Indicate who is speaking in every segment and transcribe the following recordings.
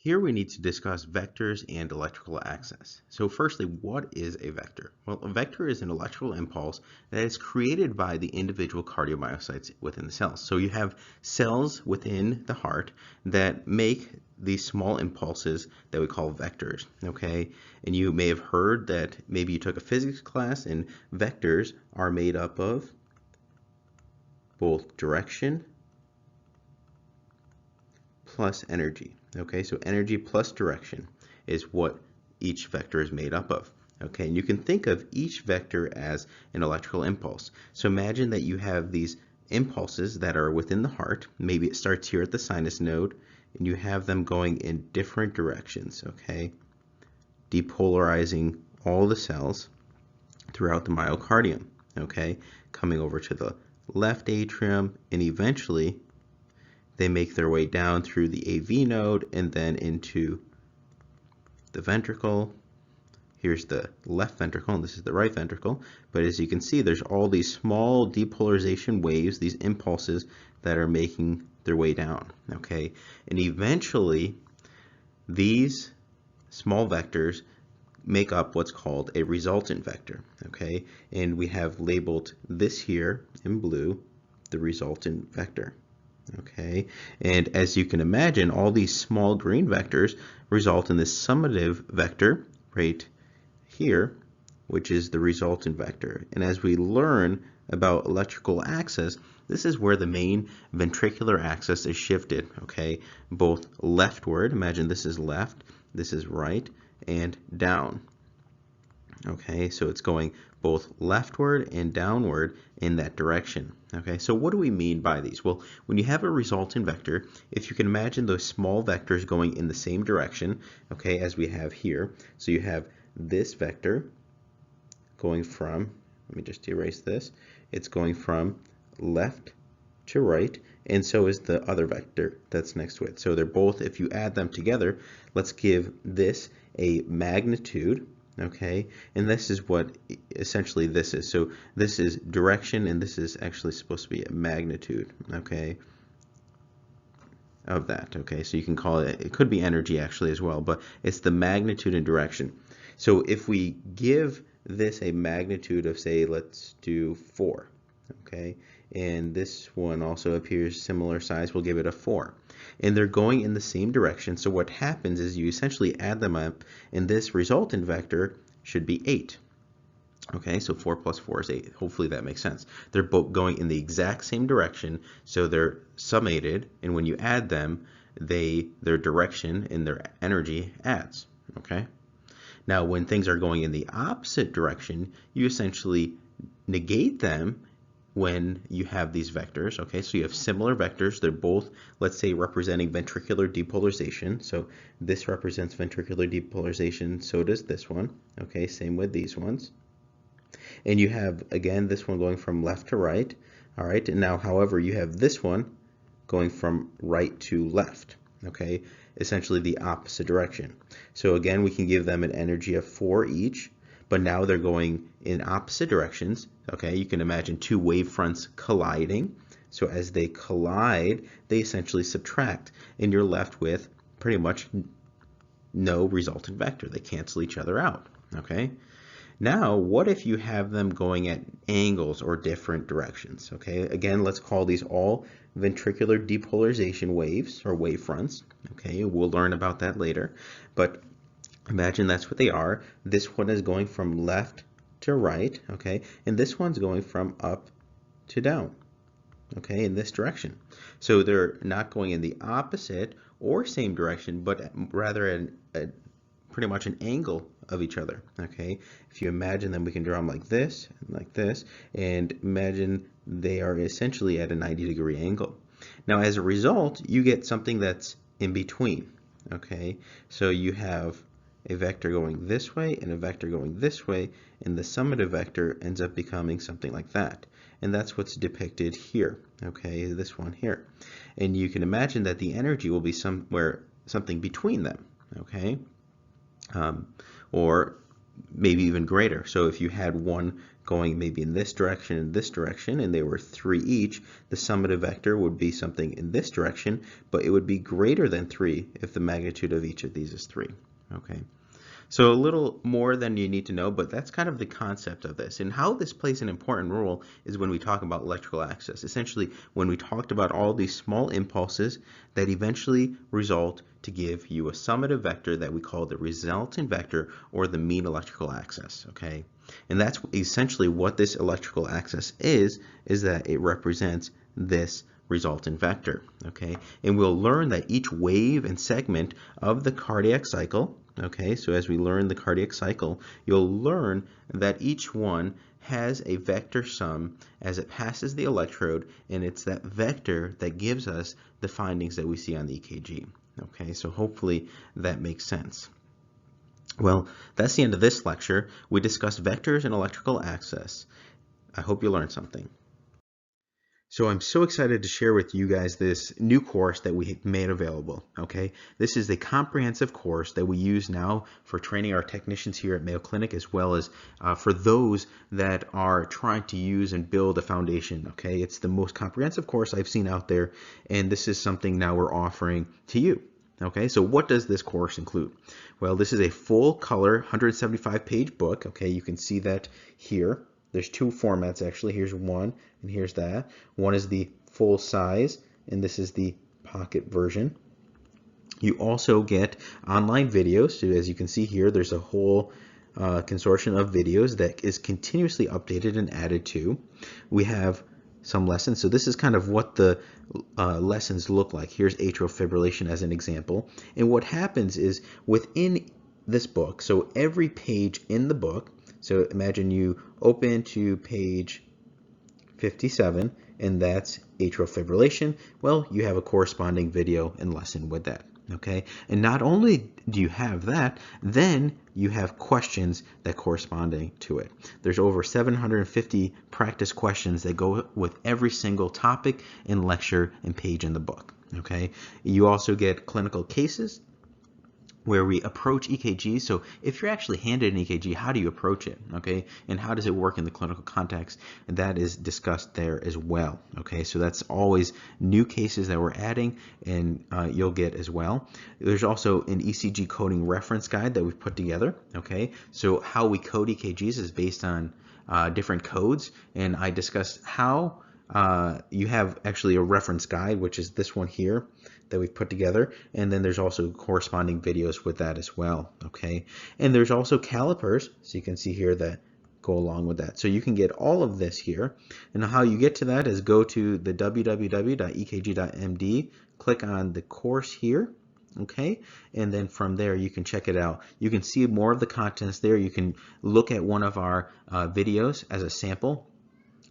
Speaker 1: Here we need to discuss vectors and electrical access. So firstly, what is a vector? Well, a vector is an electrical impulse that is created by the individual cardiomyocytes within the cells. So you have cells within the heart that make these small impulses that we call vectors, okay? And you may have heard that maybe you took a physics class and vectors are made up of both direction plus energy. Okay, so energy plus direction is what each vector is made up of. Okay, and you can think of each vector as an electrical impulse. So imagine that you have these impulses that are within the heart. Maybe it starts here at the sinus node, and you have them going in different directions, okay? Depolarizing all the cells throughout the myocardium, okay? Coming over to the left atrium, and eventually they make their way down through the AV node and then into the ventricle. Here's the left ventricle and this is the right ventricle. But as you can see, there's all these small depolarization waves, these impulses that are making their way down. Okay, and eventually these small vectors make up what's called a resultant vector. Okay, and we have labeled this here in blue the resultant vector. Okay, and as you can imagine, all these small green vectors result in this summative vector right here, which is the resultant vector. And as we learn about electrical axis, this is where the main ventricular axis is shifted, okay, both leftward, imagine this is left, this is right, and down. Okay, so it's going both leftward and downward in that direction. Okay, so what do we mean by these? Well, when you have a resultant vector, if you can imagine those small vectors going in the same direction, okay, as we have here. So you have this vector going from, let me just erase this, it's going from left to right, and so is the other vector that's next to it. So they're both, if you add them together, let's give this a magnitude. Okay, and this is what essentially this is. So this is direction, and this is actually supposed to be a magnitude, okay, of that. Okay, so you can call it, it could be energy actually as well, but it's the magnitude and direction. So if we give this a magnitude of, say, let's do 4, okay, and this one also appears similar size, we'll give it a 4. And they're going in the same direction, so what happens is you essentially add them up, and this resultant vector should be 8. Okay, so 4 plus 4 is 8. Hopefully that makes sense. They're both going in the exact same direction, so they're summated, and when you add them, their direction and their energy adds. Okay? Now, when things are going in the opposite direction, you essentially negate them when you have these vectors. Okay, so you have similar vectors. They're both, let's say, representing ventricular depolarization. So this represents ventricular depolarization, so does this one. Okay, same with these ones. And you have, again, this one going from left to right. All right, and now, however, you have this one going from right to left. Okay, essentially the opposite direction. So again, we can give them an energy of 4 each, but now they're going in opposite directions. Okay, you can imagine two wave fronts colliding. So as they collide, they essentially subtract, and you're left with pretty much no resultant vector. They cancel each other out. Okay, now what if you have them going at angles or different directions? Okay, again, let's call these all ventricular depolarization waves or wave fronts. Okay, we'll learn about that later, but imagine that's what they are. This one is going from left to right, okay, and this one's going from up to down, okay, in this direction. So they're not going in the opposite or same direction, but rather at pretty much an angle of each other. Okay, if you imagine them, we can draw them like this, and imagine they are essentially at a 90-degree angle. Now, as a result, you get something that's in between. Okay, so you have a vector going this way and a vector going this way, and the summative vector ends up becoming something like that. And that's what's depicted here, okay, this one here. And you can imagine that the energy will be something between them, okay? Or maybe even greater. So if you had one going maybe in this direction and this direction, and they were 3 each, the summative vector would be something in this direction, but it would be greater than 3 if the magnitude of each of these is 3. Okay. So a little more than you need to know, but that's kind of the concept of this. And how this plays an important role is when we talk about electrical access. Essentially, when we talked about all these small impulses that eventually result to give you a summative vector that we call the resultant vector, or the mean electrical access, okay? And that's essentially what this electrical access is that it represents this resultant vector, okay? And we'll learn that each wave and segment of the cardiac cycle, okay, so as we learn the cardiac cycle, you'll learn that each one has a vector sum as it passes the electrode, and it's that vector that gives us the findings that we see on the EKG. Okay, so hopefully that makes sense. Well, that's the end of this lecture. We discussed vectors and electrical access. I hope you learned something. So I'm so excited to share with you guys this new course that we made available, okay? This is a comprehensive course that we use now for training our technicians here at Mayo Clinic, as well as for those that are trying to use and build a foundation, okay? It's the most comprehensive course I've seen out there, and this is something now we're offering to you. Okay, so what does this course include? Well, this is a full color 175-page book, okay? You can see that here. There's two formats actually. Here's one and here's that. One is the full size and this is the pocket version. You also get online videos. So as you can see here, there's a whole consortium of videos that is continuously updated and added to. We have some lessons. So this is kind of what the lessons look like. Here's atrial fibrillation as an example. And what happens is within this book, so every page in the book, so imagine you open to page 57, and that's atrial fibrillation. Well, you have a corresponding video and lesson with that. Okay, and not only do you have that, then you have questions that corresponding to it. There's over 750 practice questions that go with every single topic and lecture and page in the book. Okay, you also get clinical cases where we approach EKG. So if you're actually handed an EKG, how do you approach it, okay? And how does it work in the clinical context? And that is discussed there as well, okay? So that's always new cases that we're adding, and you'll get as well. There's also an ECG coding reference guide that we've put together, okay? So how we code EKGs is based on different codes, and I discussed how you have actually a reference guide, which is this one here that we've put together, and then there's also corresponding videos with that as well, okay? And there's also calipers, so you can see here, that go along with that. So you can get all of this here, and how you get to that is go to the www.ekg.md, click on the course here, okay, and then from there you can check it out. You can see more of the contents there. You can look at one of our videos as a sample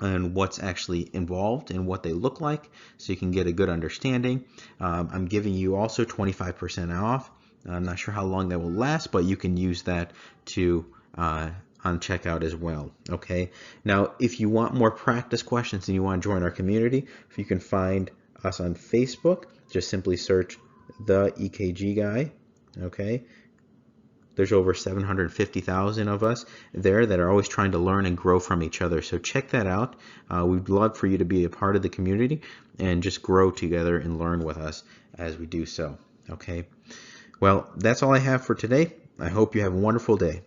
Speaker 1: and what's actually involved and what they look like, so you can get a good understanding. I'm giving you also 25% off. I'm not sure how long that will last, but you can use that to on checkout as well. Okay. Now, if you want more practice questions and you want to join our community, if you can find us on Facebook, just simply search the EKG guy. Okay. There's over 750,000 of us there that are always trying to learn and grow from each other. So check that out. We'd love for you to be a part of the community and just grow together and learn with us as we do so. Okay. Well, that's all I have for today. I hope you have a wonderful day.